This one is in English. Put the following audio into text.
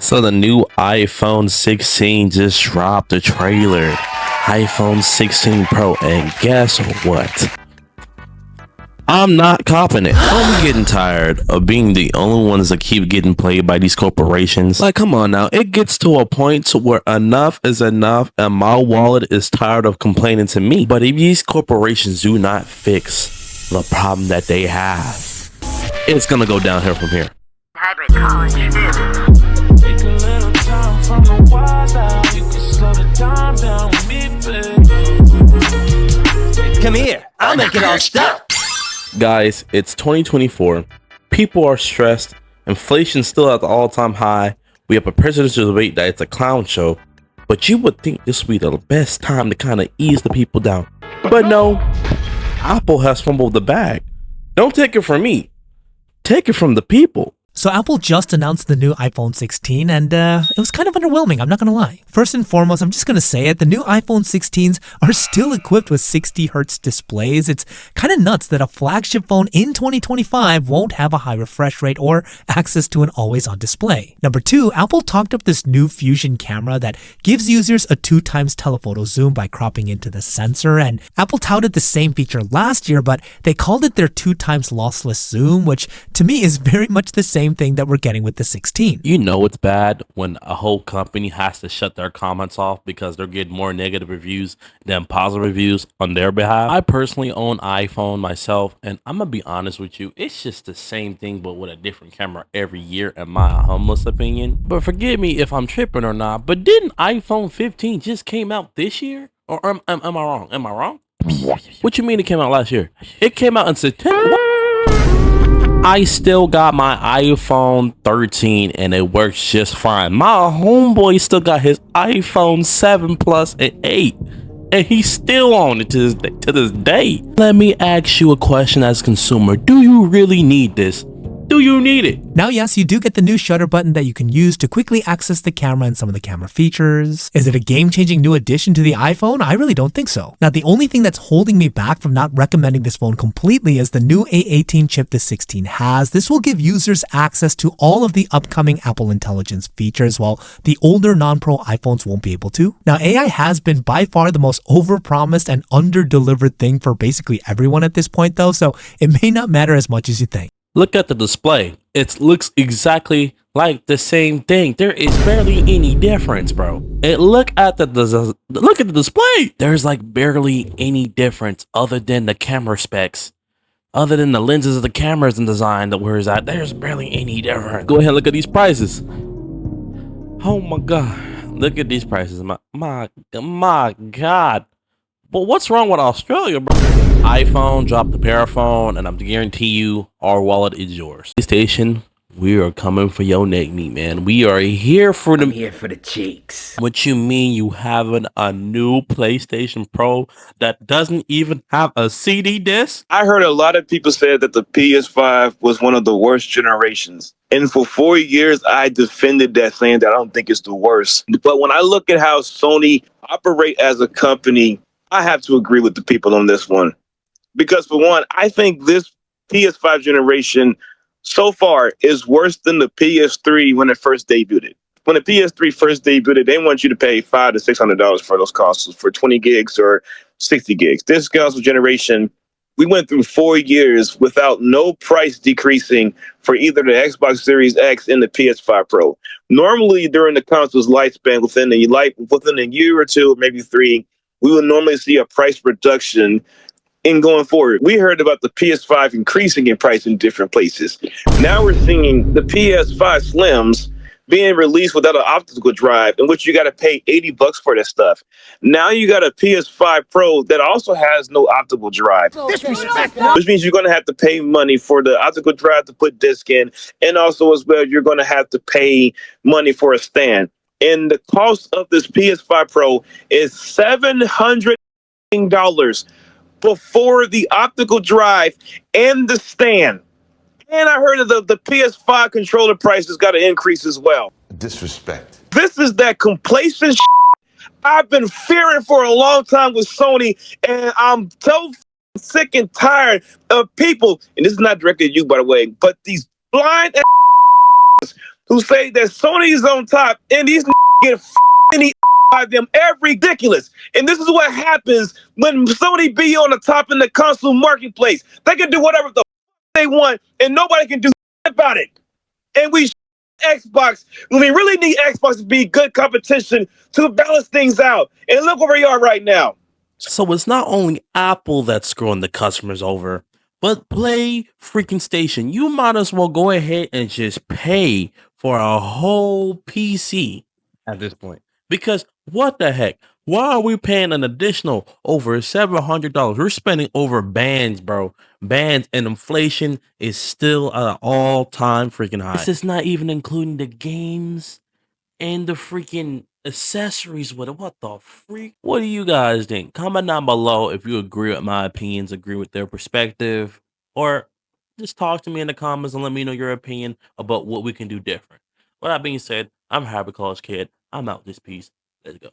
So the new iPhone 16 just dropped a trailer. iPhone 16 Pro, and guess what? I'm not copping it. I'm getting tired of being the only ones that keep getting played by these corporations. Like, come on now. It gets to a point to where enough is enough and my wallet is tired of complaining to me. But if these corporations do not fix the problem that they have, it's gonna go downhill from here. Hybrid college student. Take a little time from the wild out. You can slow the time down with me, babe. Come here, I'll make it all stop. Guys, it's 2024. People are stressed. Inflation's still at the all-time high. We have a presidential debate that it's a clown show. But you would think this would be the best time to kind of ease the people down. But no, Apple has fumbled the bag. Don't take it from me. Take it from the people. So Apple just announced the new iPhone 16 and it was kind of underwhelming, I'm not gonna lie. First and foremost, I'm just gonna say it, the new iPhone 16s are still equipped with 60Hz displays. It's kind of nuts that a flagship phone in 2025 won't have a high refresh rate or access to an always-on display. Number two, Apple talked up this new Fusion camera that gives users a 2x telephoto zoom by cropping into the sensor, and Apple touted the same feature last year, but they called it their 2x lossless zoom, which to me is very much the same thing that we're getting with the 16. You know it's bad when a whole company has to shut their comments off because they're getting more negative reviews than positive reviews on their behalf. I personally own iPhone myself, and I'm gonna be honest with you, it's just the same thing but with a different camera every year in my humblest opinion. But forgive me if I'm tripping or not, but didn't iPhone 15 just came out this year? Or am I wrong? Am I wrong? What you mean it came out last year? It came out in September. I still got my iPhone 13 and it works just fine. My homeboy still got his iPhone 7 Plus and 8 and he's still on it to this day. Let me ask you a question as a consumer. Do you really need this? Do you need it? Now, yes, you do get the new shutter button that you can use to quickly access the camera and some of the camera features. Is it a game-changing new addition to the iPhone? I really don't think so. Now, the only thing that's holding me back from not recommending this phone completely is the new A18 chip the 16 has. This will give users access to all of the upcoming Apple Intelligence features, while the older non-Pro iPhones won't be able to. Now, AI has been by far the most overpromised and under-delivered thing for basically everyone at this point, though, so it may not matter as much as you think. Look at the display. It looks exactly like the same thing. There is barely any difference, bro. Look at the display. There's like barely any difference other than the camera specs. Other than the lenses of the cameras and design that where's that, there's barely any difference. Go ahead and look at these prices. Oh my god. Look at these prices. My god. But what's wrong with Australia, bro? iPhone, drop the paraphone, and I'm guarantee you, our wallet is yours. PlayStation, we are coming for your neck meat, man. We are here for them. I'm here for the cheeks. What you mean you having a new PlayStation Pro that doesn't even have a CD disc? I heard a lot of people say that the PS5 was one of the worst generations. And for 4 years, I defended that, saying that I don't think it's the worst. But when I look at how Sony operate as a company, I have to agree with the people on this one. Because for one, I think this PS5 generation so far is worse than the PS3 when it first debuted. When the PS3 first debuted, they want you to pay $500 to $600 for those consoles for 20 gigs or 60 gigs. This console generation, we went through 4 years without no price decreasing for either the Xbox Series X and the PS5 Pro. Normally, during the console's lifespan, within a year or two, maybe 3, we would normally see a price reduction in going forward. We heard about the PS5 increasing in price in different places. Now we're seeing the PS5 Slims being released without an optical drive, in which you got to pay $80 for that stuff. Now you got a PS5 Pro that also has no optical drive. Which means you're going to have to pay money for the optical drive to put disc in, and also as well, you're going to have to pay money for a stand. And the cost of this PS5 Pro is $700 before the optical drive and the stand. And I heard that the PS5 controller prices got to increase as well. Disrespect. This is that complacent I've been fearing for a long time with Sony, and I'm so sick and tired of people, and this is not directed at you, by the way, but these blind who say that Sony is on top and these get any by them every ridiculous. And this is what happens when Sony be on the top in the console marketplace. They can do whatever the they want and nobody can do about it. And we Xbox when we really need Xbox to be good competition to balance things out. And look where we are right now. So it's not only Apple that's screwing the customers over, but Play freaking Station. You might as well go ahead and just pay for a whole PC at this point. Because what the heck? Why are we paying an additional over $700? We're spending over bands, bro. Bands, and inflation is still at an all-time freaking high. This is not even including the games and the freaking accessories with it. What the freak? What do you guys think? Comment down below if you agree with my opinions, agree with their perspective, or just talk to me in the comments and let me know your opinion about what we can do different. With that being said, I'm Happy College Kid. I'm out this piece. Let's go.